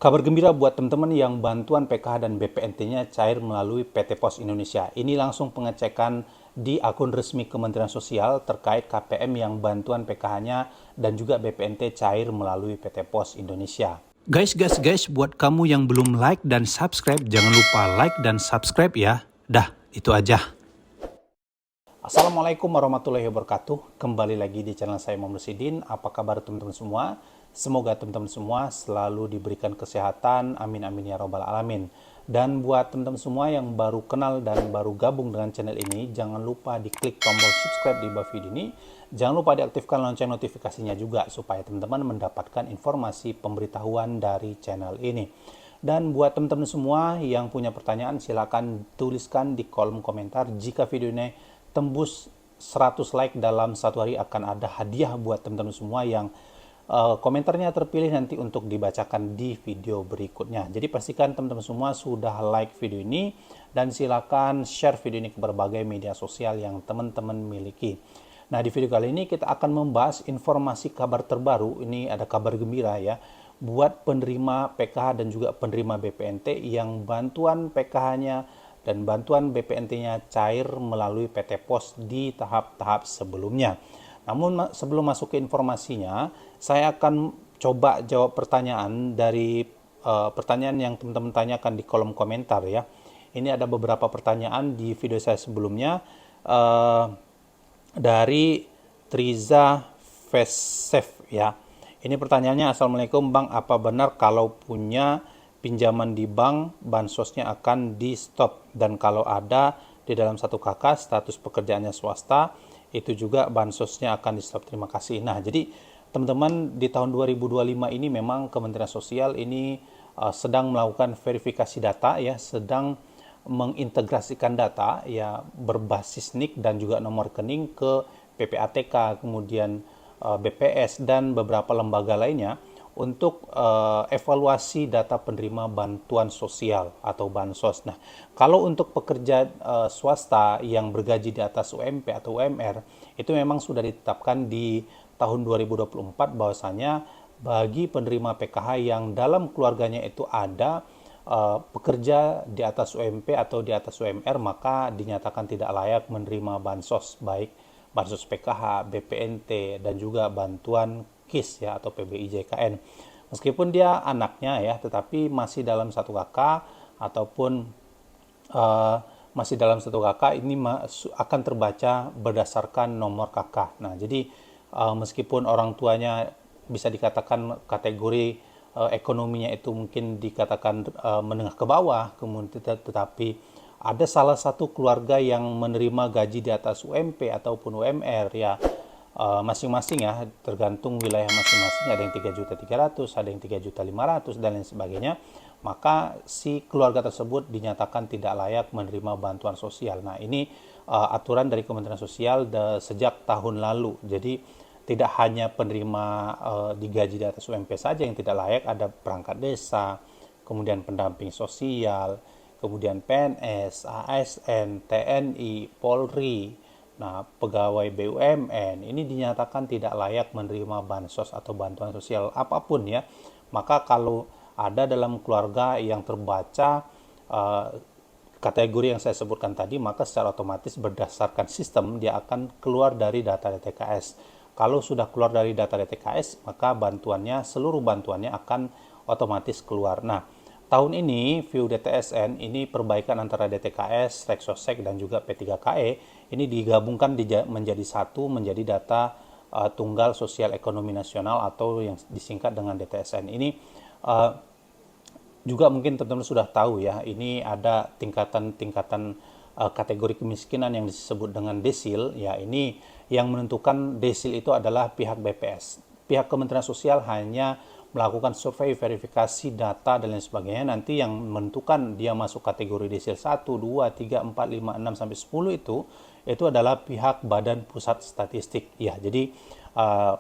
Kabar gembira buat teman-teman yang bantuan PKH dan BPNT-nya cair melalui PT Pos Indonesia. Ini langsung pengecekan di akun resmi Kementerian Sosial terkait KPM yang bantuan PKH-nya dan juga BPNT cair melalui PT Pos Indonesia. Guys, buat kamu yang belum like dan subscribe, jangan lupa like dan subscribe ya. Dah, itu aja. Assalamualaikum warahmatullahi wabarakatuh. Kembali lagi di channel saya Muhammad Sidin. Apa kabar teman-teman semua? Semoga teman-teman semua selalu diberikan kesehatan. Amin amin ya robbal alamin. Dan buat teman-teman semua yang baru kenal dan baru gabung dengan channel ini, jangan lupa diklik tombol subscribe di bawah video ini. Jangan lupa diaktifkan lonceng notifikasinya juga supaya teman-teman mendapatkan informasi pemberitahuan dari channel ini. Dan buat teman-teman semua yang punya pertanyaan, silakan tuliskan di kolom komentar. Jika video ini tembus 100 like dalam satu hari, akan ada hadiah buat teman-teman semua yang komentarnya terpilih nanti untuk dibacakan di video berikutnya. Jadi pastikan teman-teman semua sudah like video ini dan silakan share video ini ke berbagai media sosial yang teman-teman miliki. Nah, di video kali ini kita akan membahas informasi kabar terbaru. Ini ada kabar gembira ya buat penerima PKH dan juga penerima BPNT yang bantuan PKH-nya dan bantuan BPNT-nya cair melalui PT Pos di tahap-tahap sebelumnya. Namun sebelum masuk ke informasinya, saya akan coba jawab pertanyaan dari pertanyaan yang teman-teman tanyakan di kolom komentar ya. Ini ada beberapa pertanyaan di video saya sebelumnya dari Triza Fesef ya. Ini pertanyaannya, Assalamualaikum Bang, apa benar kalau punya pinjaman di bank, bansosnya akan di stop, dan kalau ada di dalam 1 KK status pekerjaannya swasta, itu juga bansosnya akan di stop? Terima kasih. Nah, jadi teman-teman, di tahun 2025 ini memang Kementerian Sosial ini sedang melakukan verifikasi data ya, sedang mengintegrasikan data ya berbasis NIK dan juga nomor rekening ke PPATK, kemudian BPS dan beberapa lembaga lainnya untuk evaluasi data penerima bantuan sosial atau bansos. Nah, kalau untuk pekerja swasta yang bergaji di atas UMP atau UMR, itu memang sudah ditetapkan di tahun 2024 bahwasanya bagi penerima PKH yang dalam keluarganya itu ada pekerja di atas UMP atau di atas UMR, maka dinyatakan tidak layak menerima bansos, baik bansos PKH, BPNT, dan juga bantuan KIS ya atau PBIJKN. Meskipun dia anaknya ya, tetapi masih dalam 1 KK ataupun masih dalam 1 KK, ini akan terbaca berdasarkan nomor KK. Nah, jadi meskipun orang tuanya bisa dikatakan kategori ekonominya itu mungkin dikatakan menengah ke bawah, kemudian tetapi ada salah satu keluarga yang menerima gaji di atas UMP ataupun UMR ya, masing-masing ya, tergantung wilayah masing-masing, ada yang 3.300.000, ada yang 3.500.000 dan lain sebagainya, maka si keluarga tersebut dinyatakan tidak layak menerima bantuan sosial. Nah, ini aturan dari Kementerian Sosial sejak tahun lalu. Jadi tidak hanya penerima digaji di atas UMP saja yang tidak layak, ada perangkat desa, kemudian pendamping sosial, kemudian PNS, ASN, TNI, Polri, nah pegawai BUMN ini dinyatakan tidak layak menerima bansos atau bantuan sosial apapun ya. Maka kalau ada dalam keluarga yang terbaca kategori yang saya sebutkan tadi, maka secara otomatis berdasarkan sistem dia akan keluar dari data DTKS. Kalau sudah keluar dari data DTKS, maka seluruh bantuannya akan otomatis keluar. Nah, tahun ini View DTSN ini perbaikan antara DTKS, Reksosek dan juga P3KE ini digabungkan menjadi satu, menjadi data tunggal sosial ekonomi nasional atau yang disingkat dengan DTSN. Ini juga mungkin teman-teman sudah tahu ya, ini ada tingkatan-tingkatan kategori kemiskinan yang disebut dengan desil ya. Ini yang menentukan desil itu adalah pihak BPS. Pihak Kementerian Sosial hanya melakukan survei, verifikasi data dan lain sebagainya. Nanti yang menentukan dia masuk kategori desil 1, 2, 3, 4, 5, 6 sampai 10 itu adalah pihak Badan Pusat Statistik. Ya, jadi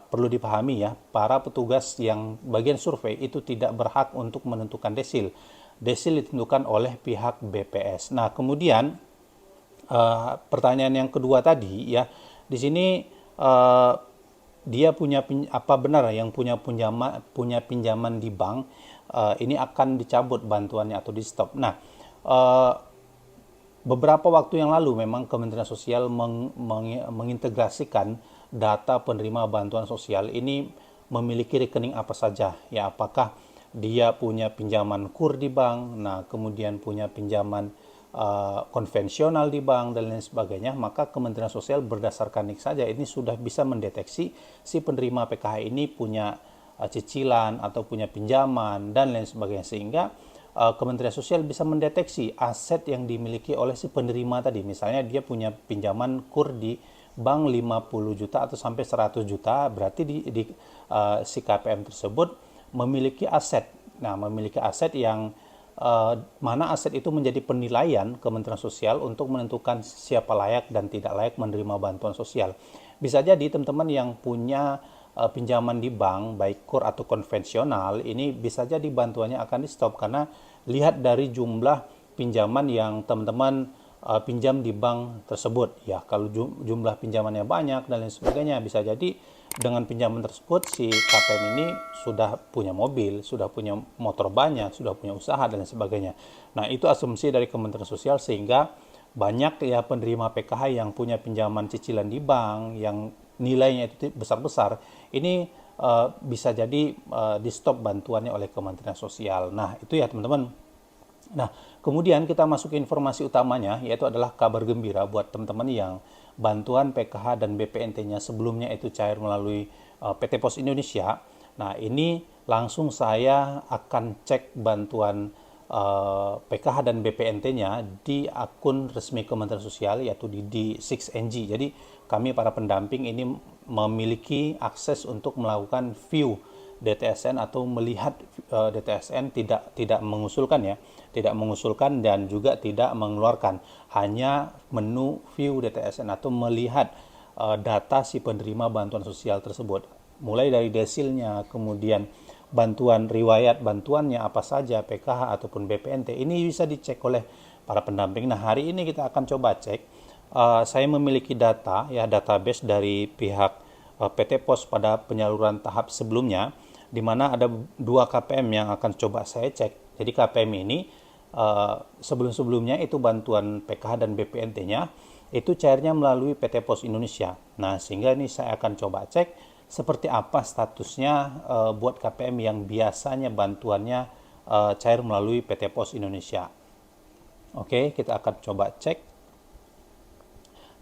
perlu dipahami ya, para petugas yang bagian survei itu tidak berhak untuk menentukan desil. Desil ditentukan oleh pihak BPS. Nah, kemudian pertanyaan yang kedua tadi ya, di sini dia punya apa benar yang punya pinjaman di bank ini akan dicabut bantuannya atau di stop. Nah, eh, beberapa waktu yang lalu memang Kementerian Sosial mengintegrasikan data penerima bantuan sosial ini memiliki rekening apa saja, ya, apakah dia punya pinjaman kur di bank, nah kemudian punya pinjaman konvensional di bank dan lain sebagainya. Maka Kementerian Sosial berdasarkan NIK saja ini sudah bisa mendeteksi si penerima PKH ini punya cicilan atau punya pinjaman dan lain sebagainya, sehingga Kementerian Sosial bisa mendeteksi aset yang dimiliki oleh si penerima tadi. Misalnya dia punya pinjaman kur di bank 50 juta atau sampai 100 juta, berarti si KPM tersebut memiliki aset. Nah, memiliki aset yang mana aset itu menjadi penilaian Kementerian Sosial untuk menentukan siapa layak dan tidak layak menerima bantuan sosial. Bisa jadi teman-teman yang punya pinjaman di bank, baik kur atau konvensional, ini bisa jadi bantuannya akan di stop karena lihat dari jumlah pinjaman yang teman-teman pinjam di bank tersebut. Ya, kalau jumlah pinjamannya banyak dan lain sebagainya, bisa jadi dengan pinjaman tersebut si KPM ini sudah punya mobil, sudah punya motor banyak, sudah punya usaha dan lain sebagainya. Nah, itu asumsi dari Kementerian Sosial, sehingga banyak ya penerima PKH yang punya pinjaman cicilan di bank yang nilainya itu besar-besar, ini bisa jadi di stop bantuannya oleh Kementerian Sosial. Nah, itu ya teman-teman. Nah, kemudian kita masuk ke informasi utamanya, yaitu adalah kabar gembira buat teman-teman yang bantuan PKH dan BPNT-nya sebelumnya itu cair melalui PT Pos Indonesia. Nah, ini langsung saya akan cek bantuan PKH dan BPNT-nya di akun resmi Kementerian Sosial, yaitu di 6NG. Jadi kami para pendamping ini memiliki akses untuk melakukan view DTSN atau melihat DTSN, tidak mengusulkan ya, tidak mengusulkan dan juga tidak mengeluarkan, hanya menu view DTSN atau melihat data si penerima bantuan sosial tersebut, mulai dari desilnya, kemudian bantuan, riwayat bantuannya apa saja, PKH ataupun BPNT, ini bisa dicek oleh para pendamping. Nah, hari ini kita akan coba cek. Saya memiliki data ya, database dari pihak PT Pos pada penyaluran tahap sebelumnya, di mana ada 2 KPM yang akan coba saya cek. Jadi KPM ini sebelum-sebelumnya itu bantuan PKH dan BPNT-nya itu cairnya melalui PT Pos Indonesia. Nah, sehingga ini saya akan coba cek seperti apa statusnya buat KPM yang biasanya bantuannya cair melalui PT Pos Indonesia. Oke, kita akan coba cek.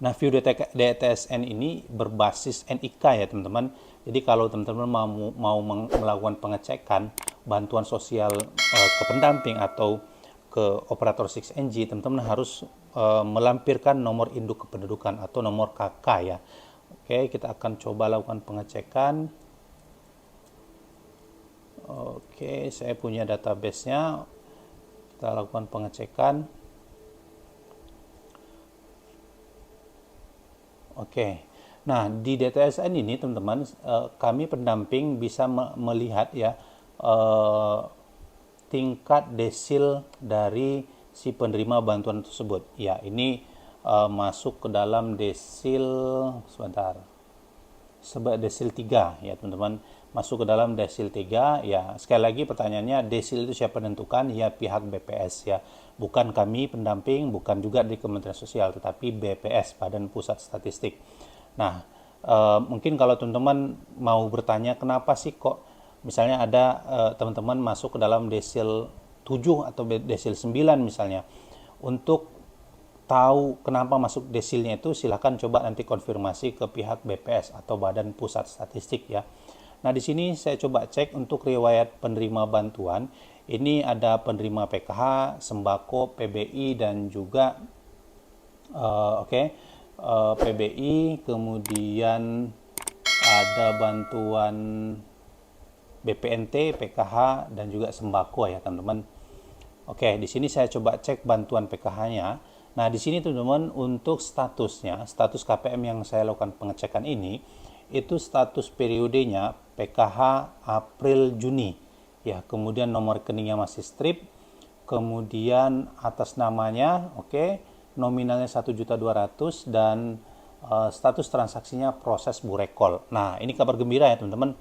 Nah, view DTSN ini berbasis NIK ya teman-teman. Jadi kalau teman-teman mau melakukan pengecekan bantuan sosial ke pendamping atau ke operator 6NG, teman-teman harus melampirkan nomor induk kependudukan atau nomor KK ya. Oke, kita akan coba lakukan pengecekan. Oke, saya punya database-nya. Kita lakukan pengecekan. Oke. Nah, di DTSN ini teman-teman, kami pendamping bisa melihat ya tingkat desil dari si penerima bantuan tersebut. Ya, ini masuk ke dalam desil desil 3 ya teman-teman, masuk ke dalam desil 3 ya. Sekali lagi pertanyaannya, desil itu siapa menentukan? Ya pihak BPS ya, bukan kami pendamping, bukan juga di Kementerian Sosial, tetapi BPS, Badan Pusat Statistik. Nah, mungkin kalau teman-teman mau bertanya kenapa sih kok misalnya ada teman-teman masuk ke dalam desil 7 atau desil 9 misalnya, untuk tahu kenapa masuk desilnya itu silahkan coba nanti konfirmasi ke pihak BPS atau Badan Pusat Statistik ya. Nah, di sini saya coba cek untuk riwayat penerima bantuan. Ini ada penerima PKH, sembako, PBI dan juga PBI, kemudian ada bantuan BPNT, PKH dan juga sembako ya teman-teman. Oke, di sini saya coba cek bantuan PKH-nya. Nah, di sini teman-teman untuk statusnya, status KPM yang saya lakukan pengecekan ini, itu status periodenya PKH April Juni. Ya, kemudian nomor rekeningnya masih strip, kemudian atas namanya, nominalnya 1.200.000 dan status transaksinya proses burekol. Nah, ini kabar gembira ya teman-teman.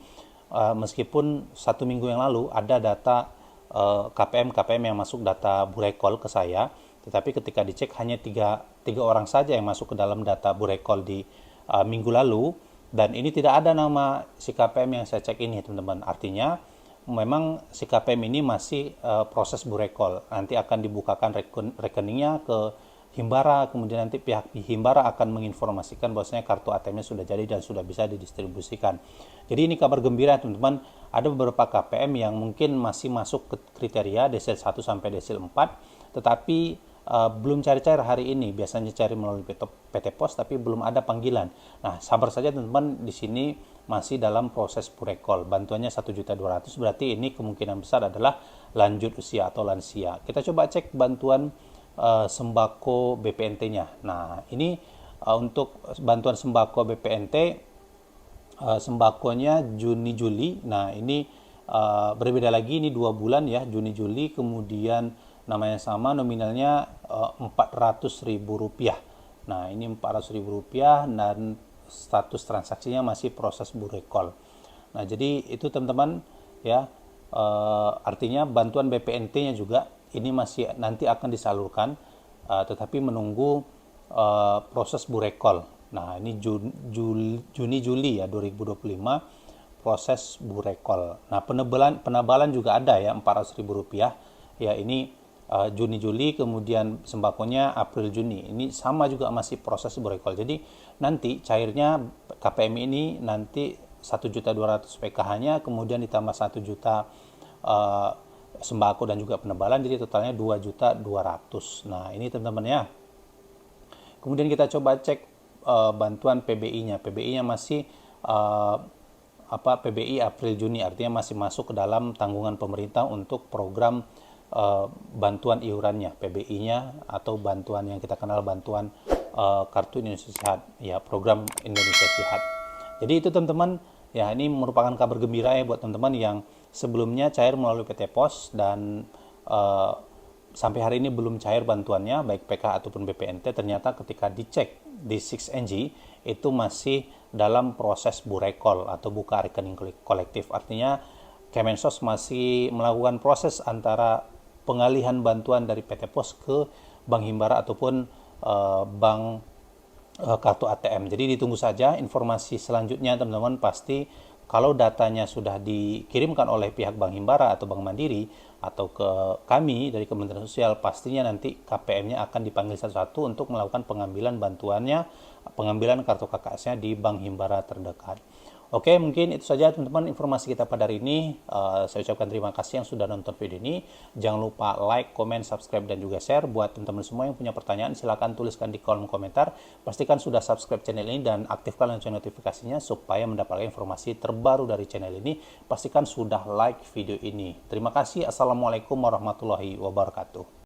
Meskipun 1 minggu yang lalu ada data KPM yang masuk data Burekol ke saya, tetapi ketika dicek hanya tiga orang saja yang masuk ke dalam data Burekol di minggu lalu, dan ini tidak ada nama si KPM yang saya cek ini, teman-teman. Artinya memang si KPM ini masih proses Burekol. Nanti akan dibukakan rekeningnya ke Himbara, kemudian nanti pihak Himbara akan menginformasikan bahwasanya kartu ATM-nya sudah jadi dan sudah bisa didistribusikan. Jadi ini kabar gembira, teman-teman. Ada beberapa KPM yang mungkin masih masuk ke kriteria desil 1 sampai desil 4, tetapi belum cair-cair hari ini. Biasanya cari melalui PT Pos, tapi belum ada panggilan. Nah, sabar saja teman-teman, di sini masih dalam proses Burekol. Bantuannya 1.200.000, berarti ini kemungkinan besar adalah lanjut usia atau lansia. Kita coba cek bantuan sembako BPNT-nya. Nah, ini untuk bantuan sembako BPNT, sembakonya Juni Juli. Nah, ini berbeda lagi, ini 2 bulan ya, Juni Juli, kemudian namanya sama, nominalnya Rp400.000. Nah, ini Rp400.000 dan status transaksinya masih proses Burekol. Nah, jadi itu teman-teman ya, artinya bantuan BPNT-nya juga ini masih nanti akan disalurkan, tetapi menunggu proses Burekol. Nah, ini Juni Juli ya 2025 proses Burekol. Nah, penabalan juga ada ya, Rp400.000 ya, ini Juni Juli, kemudian sembakonya April Juni. Ini sama juga masih proses Burekol. Jadi nanti cairnya KPM ini nanti 1.200.000 PKH-nya, kemudian ditambah 1 juta sembako dan juga penebalan, jadi totalnya 2.200.000. Nah, ini teman-teman ya. Kemudian kita coba cek bantuan PBI-nya. PBI-nya masih PBI April Juni, artinya masih masuk ke dalam tanggungan pemerintah untuk program bantuan iurannya, PBI-nya, atau bantuan yang kita kenal bantuan Kartu Indonesia Sehat, ya, program Indonesia Sehat. Jadi itu teman-teman, ya, ini merupakan kabar gembira ya buat teman-teman yang sebelumnya cair melalui PT Pos dan sampai hari ini belum cair bantuannya, baik PK ataupun BPNT. Ternyata ketika dicek di 6NG itu masih dalam proses Burekol atau buka rekening kolektif. Artinya Kemensos masih melakukan proses antara pengalihan bantuan dari PT Pos ke Bank Himbara ataupun bank kartu ATM. Jadi ditunggu saja informasi selanjutnya teman-teman. Pasti kalau datanya sudah dikirimkan oleh pihak Bank Himbara atau Bank Mandiri atau ke kami dari Kementerian Sosial, pastinya nanti KPM-nya akan dipanggil satu-satu untuk melakukan pengambilan bantuannya, pengambilan kartu KKS-nya di Bank Himbara terdekat. Oke, mungkin itu saja teman-teman informasi kita pada hari ini. Saya ucapkan terima kasih yang sudah nonton video ini. Jangan lupa like, comment, subscribe, dan juga share. Buat teman-teman semua yang punya pertanyaan, silahkan tuliskan di kolom komentar. Pastikan sudah subscribe channel ini dan aktifkan lonceng notifikasinya supaya mendapatkan informasi terbaru dari channel ini. Pastikan sudah like video ini. Terima kasih. Assalamualaikum warahmatullahi wabarakatuh.